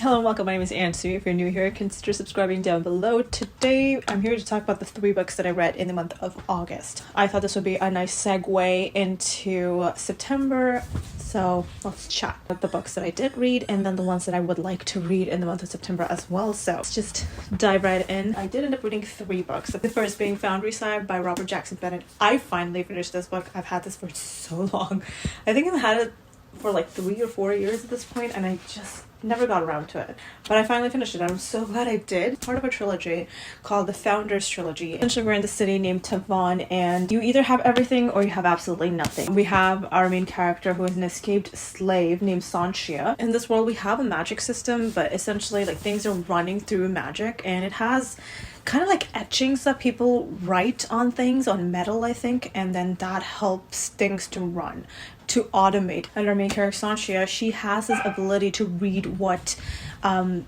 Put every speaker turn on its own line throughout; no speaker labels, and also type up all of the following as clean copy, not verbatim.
Hello and welcome, my name is Ansu. If you're new here, consider subscribing down below. Today, I'm here to talk about the 3 books that I read in the month of August. I thought this would be a nice segue into September, so let's chat about the books that I did read and then the ones that I would like to read in the month of September as well. So let's just dive right in. I did end up reading 3 books. The first being Foundry Side by Robert Jackson Bennett. I finally finished this book. I've had this for so long. I think I've had it for like 3 or 4 years at this point, and I just never got around to it, but I finally finished it. I'm so glad I did. Part of a trilogy called the Founders Trilogy. Essentially, we're in the city named Tavon, and you either have everything or you have absolutely nothing. We have our main character who is an escaped slave named Sanshia. In this world, we have a magic system, but essentially, like, things are running through magic, and it has kind of like etchings that people write on things, on metal, I think, and then that helps things to run, to automate. And our main character Sanshia, she has this ability to read what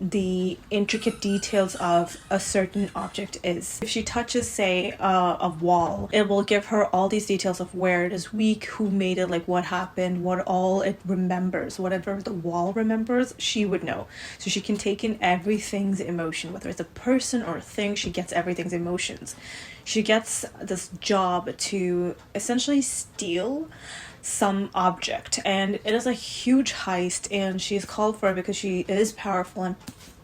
the intricate details of a certain object is. If she touches, say, a wall, it will give her all these details of where it is weak, who made it, like what happened, what all it remembers. Whatever the wall remembers, she would know. So she can take in everything's emotion, whether it's a person or a thing. She gets everything's emotions. She gets this job to essentially steal some object, and it is a huge heist, and she's called for it because she is powerful and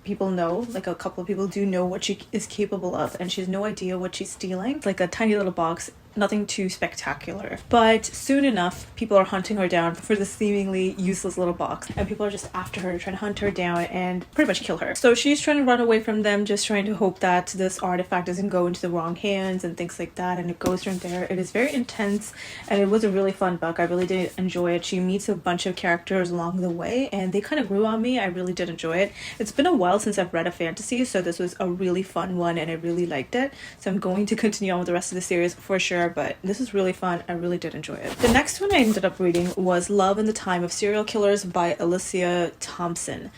people know, like a couple of people do know what she is capable of, and she has no idea what she's stealing. It's like a tiny little box, nothing too spectacular, but soon enough people are hunting her down for this seemingly useless little box, and people are just after her, trying to hunt her down and pretty much kill her. So she's trying to run away from them, just trying to hope that this artifact doesn't go into the wrong hands and things like that, and it goes from there. It is very intense, and it was a really fun book. I really did enjoy it. She meets a bunch of characters along the way, and they kind of grew on me. I really did enjoy it. It's been a while since I've read a fantasy, so this was a really fun one, and I really liked it. So I'm going to continue on with the rest of the series for sure, but this is really fun. I really did enjoy it. The next one I ended up reading was Love in the Time of Serial Killers by Alicia Thompson.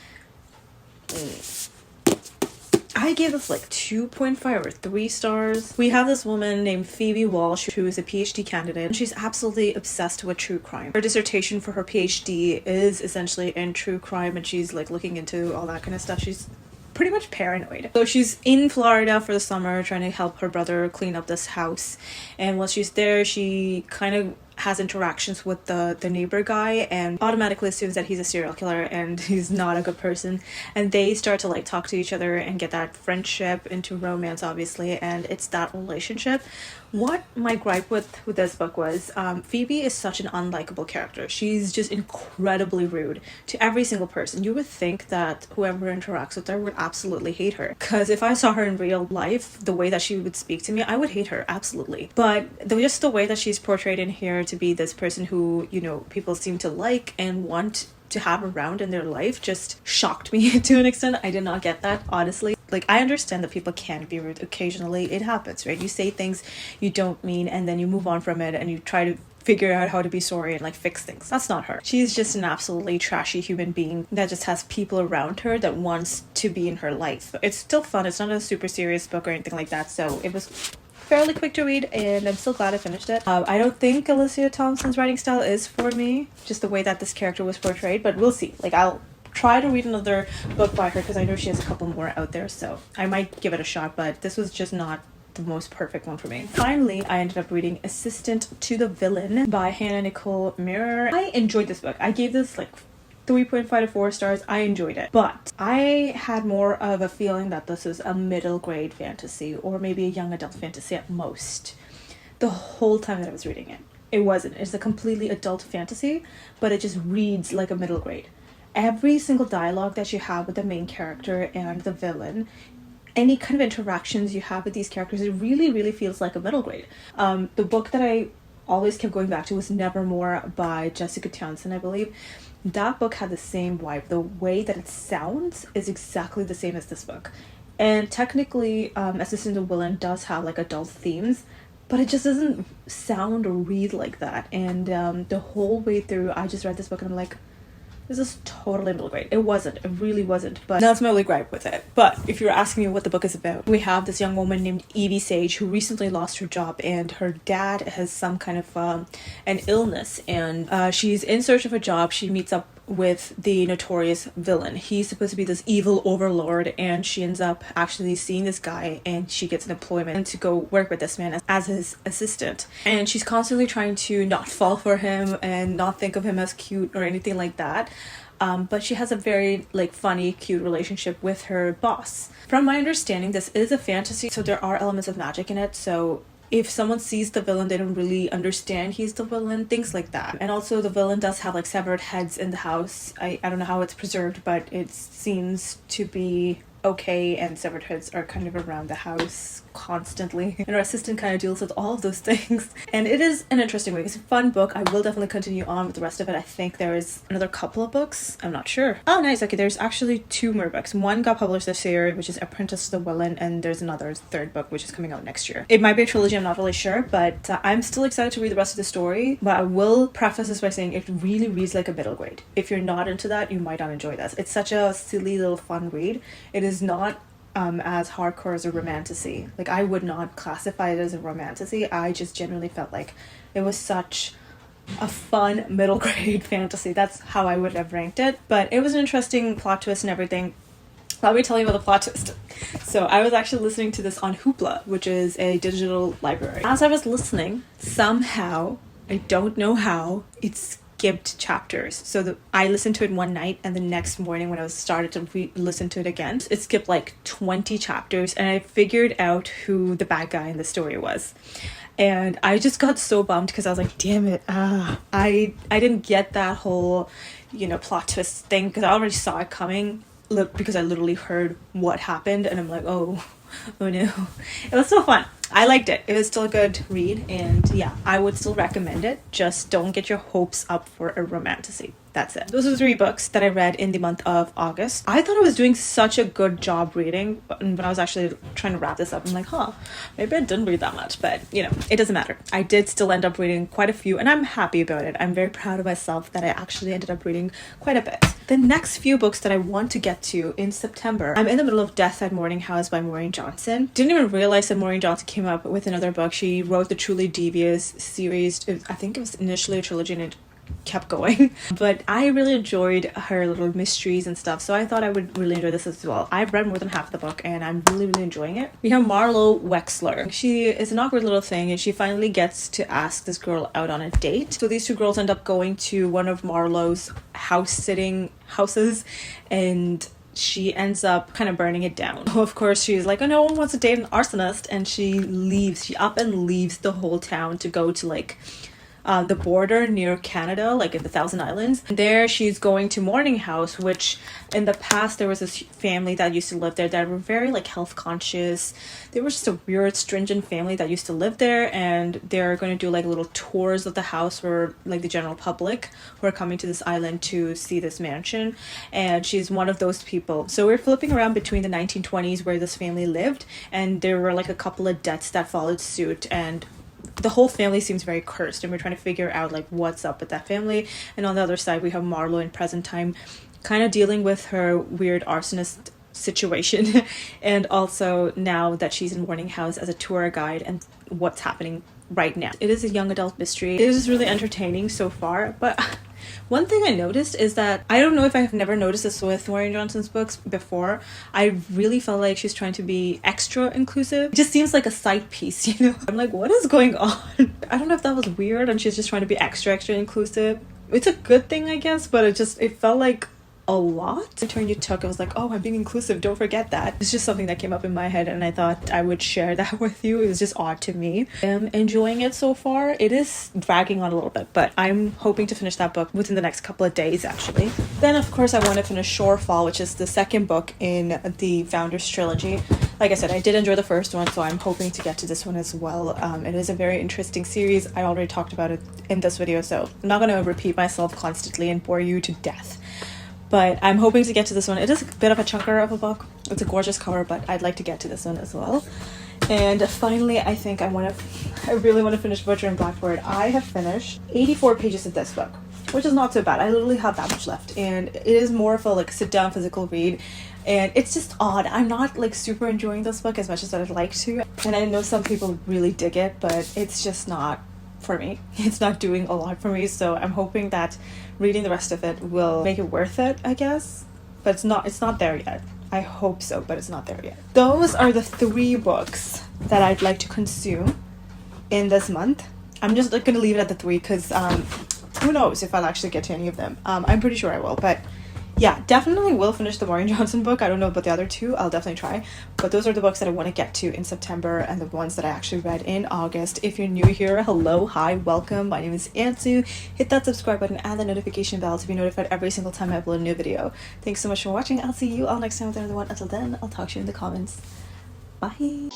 I gave this like 2.5 or 3 stars. We have this woman named Phoebe Walsh who is a PhD candidate, and she's absolutely obsessed with true crime. Her dissertation for her PhD is essentially in true crime, and she's like looking into all that kind of stuff. She's pretty much paranoid. So she's in Florida for the summer trying to help her brother clean up this house, and while she's there she kind of has interactions with the neighbor guy and automatically assumes that he's a serial killer and he's not a good person, and they start to like talk to each other and get that friendship into romance, obviously, and it's that relationship. What my gripe with this book was, Phoebe is such an unlikable character. She's just incredibly rude to every single person. You would think that whoever interacts with her would absolutely hate her, because if I saw her in real life, the way that she would speak to me, I would hate her, absolutely. But just the way that she's portrayed in here to be this person who, you know, people seem to like and want to have around in their life just shocked me to an extent. I did not get that, honestly. Like, I understand that people can be rude occasionally. It happens, right? You say things you don't mean, and then you move on from it and you try to figure out how to be sorry and like fix things. That's not her. She's just an absolutely trashy human being that just has people around her that wants to be in her life. It's still fun. It's not a super serious book or anything like that, so it was fairly quick to read, and I'm still glad I finished it. I don't think Alicia Thompson's writing style is for me, just the way that this character was portrayed, but we'll see. Like, I'll try to read another book by her because I know she has a couple more out there, so I might give it a shot, but this was just not the most perfect one for me. Finally, I ended up reading Assistant to the Villain by Hannah Nicole Mirror. I enjoyed this book. I gave this like 3.5 to 4 stars. I enjoyed it, but I had more of a feeling that this is a middle grade fantasy or maybe a young adult fantasy at most the whole time that I was reading it. It wasn't. It's a completely adult fantasy, but it just reads like a middle grade. Every single dialogue that you have with the main character and the villain, any kind of interactions you have with these characters, it really feels like a middle grade. The book that I always kept going back to was Nevermore by Jessica Townsend, I believe. That book had the same vibe. The way that it sounds is exactly the same as this book. And technically, Assistant to the Villain does have like adult themes, but it just doesn't sound or read like that. And the whole way through, I just read this book and I'm like, this is totally middle grade. It wasn't. It really wasn't. But that's my only gripe with it. But if you're asking me what the book is about, we have this young woman named Evie Sage who recently lost her job, and her dad has some kind of an illness, and she's in search of a job. She meets up with the notorious villain. He's supposed to be this evil overlord, and she ends up actually seeing this guy, and she gets an employment to go work with this man as his assistant. And she's constantly trying to not fall for him and not think of him as cute or anything like that. But she has a very like funny, cute relationship with her boss. From my understanding, this is a fantasy, so there are elements of magic in it. So if someone sees the villain, they don't really understand he's the villain, things like that. And also the villain does have like severed heads in the house. I don't know how it's preserved, but it seems to be okay, and severed heads are kind of around the house constantly, and our assistant kind of deals with all of those things. And it is an interesting book. It's a fun book. I will definitely continue on with the rest of it. I think there is another couple of books, I'm not sure. Oh nice, okay, there's actually 2 more books. One got published this year, which is Apprentice to the Villain, and there's another 3rd book which is coming out next year. It might be a trilogy, I'm not really sure, but I'm still excited to read the rest of the story. But I will preface this by saying it really reads like a middle grade. If you're not into that, you might not enjoy this. It's such a silly little fun read. It is not as hardcore as a romantasy. Like, I would not classify it as a romantasy. I just generally felt like it was such a fun middle grade fantasy. That's how I would have ranked it. But it was an interesting plot twist and everything. Let me tell you about the plot twist. So I was actually listening to this on Hoopla, which is a digital library. As I was listening, somehow, I don't know how, it's skipped chapters. So I listened to it one night, and the next morning when I started to listen to it again, it skipped like 20 chapters, and I figured out who the bad guy in the story was. And I just got so bummed because I was like, damn it, I didn't get that whole, plot twist thing, because I already saw it coming because I literally heard what happened, and I'm like, oh no. It was still fun. I liked it. It was still a good read, and yeah, I would still recommend it. Just don't get your hopes up for a romantasy. That's it. Those are the 3 books that I read in the month of August. I thought I was doing such a good job reading, but when I was actually trying to wrap this up, I'm like, maybe I didn't read that much, but it doesn't matter. I did still end up reading quite a few, and I'm happy about it. I'm very proud of myself that I actually ended up reading quite a bit. The next few books that I want to get to in September, I'm in the middle of Death at Morning House by Maureen Johnson. Didn't even realize that Maureen Johnson came up with another book. She wrote the Truly Devious series. I think it was initially a trilogy, and it kept going, but I really enjoyed her little mysteries and stuff, so I thought I would really enjoy this as well. I've read more than half the book, and I'm really enjoying it. We have Marlo Wexler. She is an awkward little thing, and she finally gets to ask this girl out on a date. So these 2 girls end up going to one of Marlo's house-sitting houses, and she ends up kind of burning it down. Of course, she's like, oh, no one wants to date an arsonist, and she leaves. She up and leaves the whole town to go to like the border near Canada, like in the Thousand Islands. And there she's going to Morning House, which in the past there was this family that used to live there that were very like health conscious. They were just a weird, stringent family that used to live there, and they're going to do like little tours of the house for like the general public who are coming to this island to see this mansion. And she's one of those people. So we're flipping around between the 1920s where this family lived, and there were like a couple of deaths that followed suit, and the whole family seems very cursed, and we're trying to figure out like what's up with that family. And on the other side we have Marlo in present time, kind of dealing with her weird arsonist situation and also now that she's in Morning House as a tour guide and what's happening right now. It is a young adult mystery. It is really entertaining so far, but one thing I noticed is that, I don't know if I've never noticed this with Maureen Johnson's books before, I really felt like she's trying to be extra inclusive. It just seems like a side piece, I'm like, what is going on? I don't know if that was weird and she's just trying to be extra inclusive. It's a good thing, I guess, but it felt like a lot. The turn you took, I was like, oh, I'm being inclusive, don't forget that. It's just something that came up in my head, and I thought I would share that with you. It was just odd to me. I'm enjoying it so far. It is dragging on a little bit, but I'm hoping to finish that book within the next couple of days, actually. Then, of course, I want to finish Shorefall, which is the 2nd book in the Founders trilogy. Like I said, I did enjoy the first one, so I'm hoping to get to this one as well. It is a very interesting series. I already talked about it in this video, so I'm not going to repeat myself constantly and bore you to death. But I'm hoping to get to this one. It is a bit of a chunker of a book. It's a gorgeous cover, but I'd like to get to this one as well. And finally, I think I really want to finish Butcher and Blackbird. I have finished 84 pages of this book, which is not so bad. I literally have that much left, and it is more of a like sit down physical read. And it's just odd. I'm not like super enjoying this book as much as I'd like to. And I know some people really dig it, but it's just not for me. It's not doing a lot for me, so I'm hoping that reading the rest of it will make it worth it, I guess. But it's not there yet. I hope so, but it's not there yet. Those are the 3 books that I'd like to consume in this month. I'm just gonna leave it at the 3 because who knows if I'll actually get to any of them. I'm pretty sure I will, but yeah, definitely will finish the Maureen Johnson book. I don't know about the other 2. I'll definitely try. But those are the books that I want to get to in September and the ones that I actually read in August. If you're new here, hello, hi, welcome. My name is Ansu. Hit that subscribe button and the notification bell to be notified every single time I upload a new video. Thanks so much for watching. I'll see you all next time with another one. Until then, I'll talk to you in the comments. Bye.